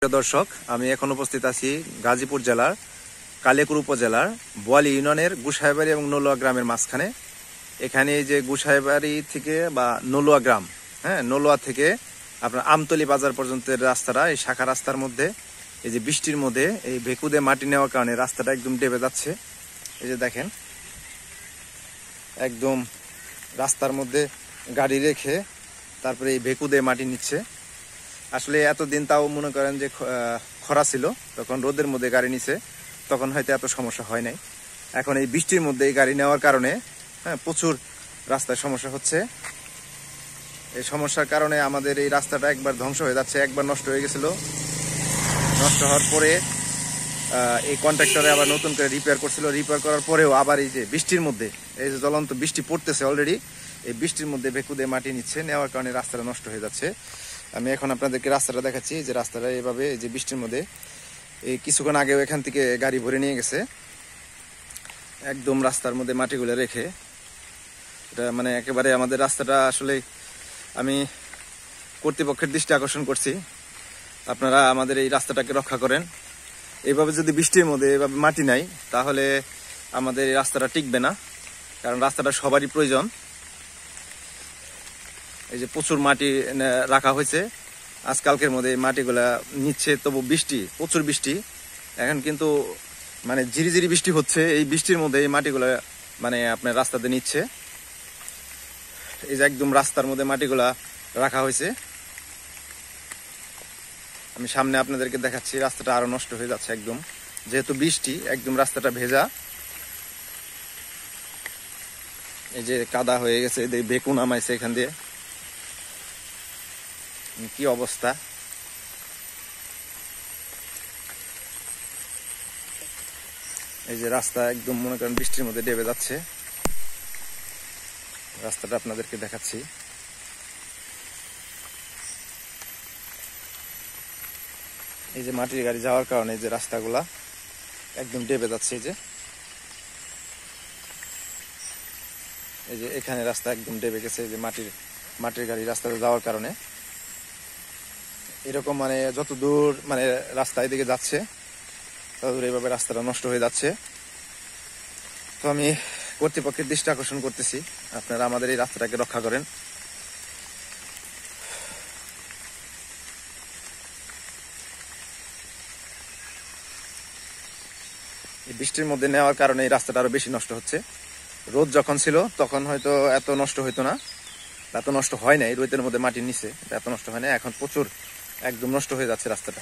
প্রিয় দর্শক, আমি এখন উপস্থিত আছি গাজীপুর জেলার কালিয়াকৈর উপজেলার বোয়ালি ইউনিয়নের গুসাইবাড়ি এবং নলুয়া গ্রামের মাঝখানে। এখানে এই যে গুসাইবাড়ি থেকে বা নলুয়া গ্রাম, নলুয়া থেকে আপনার আমতলী বাজার পর্যন্ত রাস্তাটা, এই শাখা রাস্তার মধ্যে এই যে বৃষ্টির মধ্যে এই ভেকুদে মাটি নেওয়ার কারণে রাস্তাটা একদম ডেবে যাচ্ছে। এই যে দেখেন, একদম রাস্তার মধ্যে গাড়ি রেখে তারপরে এই ভেকুদে মাটি নিচ্ছে। আসলে এতদিন তাও মনে করেন যে খরা ছিল, তখন রোদের মধ্যে গাড়ি নিছে, তখন হয়তো এত সমস্যা হয় নাই। এখন এই বৃষ্টির মধ্যে এই গাড়ি নেওয়ার কারণে প্রচুর রাস্তায় সমস্যা হচ্ছে। এই সমস্যার কারণে আমাদের এই রাস্তাটা একবার ধ্বংস হয়ে যাচ্ছে, একবার নষ্ট হয়ে গেছিল। নষ্ট হওয়ার পরে এই কন্ট্রাক্টরে আবার নতুন করে রিপেয়ার করছিল। রিপেয়ার করার পরেও আবার এই যে বৃষ্টির মধ্যে, এই যে জ্বলন্ত বৃষ্টি পড়তেছে অলরেডি, এই বৃষ্টির মধ্যে ভেকুদে মাটি নিচ্ছে, নেওয়ার কারণে রাস্তাটা নষ্ট হয়ে যাচ্ছে। আমি এখন আপনাদেরকে রাস্তাটা দেখাচ্ছি, যে রাস্তাটা এভাবে যে বৃষ্টির মধ্যে এই কিছুক্ষণ আগেও এখান থেকে গাড়ি ভরে নিয়ে গেছে, একদম রাস্তার মধ্যে মাটিগুলো রেখে। এটা মানে একেবারে আমাদের রাস্তাটা, আসলে আমি কর্তৃপক্ষের দৃষ্টি আকর্ষণ করছি, আপনারা আমাদের এই রাস্তাটাকে রক্ষা করেন। এইভাবে যদি বৃষ্টির মধ্যে এভাবে মাটি নাই, তাহলে আমাদের এই রাস্তাটা টিকবে না, কারণ রাস্তাটা সবারই প্রয়োজন। এই যে প্রচুর মাটি রাখা হয়েছে, আজকালকের মধ্যে এই মাটিগুলা নিচ্ছে, তবু বৃষ্টি, প্রচুর বৃষ্টি। এখন কিন্তু মানে ঝিরিঝিরি বৃষ্টি হচ্ছে, এই বৃষ্টির মধ্যে এই মাটিগুলা মানে আপনার রাস্তাতে নিচ্ছে। এই যে একদম রাস্তার মধ্যে মাটিগুলা রাখা হয়েছে। আমি সামনে আপনাদেরকে দেখাচ্ছি, রাস্তাটা আরো নষ্ট হয়ে যাচ্ছে একদম, যেহেতু বৃষ্টি, একদম রাস্তাটা ভেজা। এই যে কাদা হয়ে গেছে, ভেকু নামাইছে এখান দিয়ে, কি অবস্থা। এই যে রাস্তা একদম মনে করেন বৃষ্টির মধ্যে ডেবে যাচ্ছে। রাস্তাটা আপনাদেরকে দেখাচ্ছি। এই যে মাটির গাড়ি যাওয়ার কারণে যে রাস্তাগুলা একদম ডেবে যাচ্ছে। এই যে এখানে রাস্তা একদম ডেবে গেছে, এই যে মাটির গাড়ি রাস্তাতে যাওয়ার কারণে। এরকম মানে যত দূর মানে রাস্তা এদিকে যাচ্ছে, তত দূর এইভাবে রাস্তাটা নষ্ট হয়ে যাচ্ছে। তো আমি কর্তৃপক্ষের দৃষ্টি আকর্ষণ করতেছি, আপনারা আমাদের এই রাস্তাটাকে রক্ষা করেন। এই বৃষ্টির মধ্যে নেওয়ার কারণে এই রাস্তাটা আরো বেশি নষ্ট হচ্ছে। রোদ যখন ছিল তখন হয়তো এত নষ্ট হইতো না, এত নষ্ট হয় নাই, রোদের মধ্যে মাটির নিচে এত নষ্ট হয় না। এখন প্রচুর একদম নষ্ট হয়ে যাচ্ছে রাস্তাটা।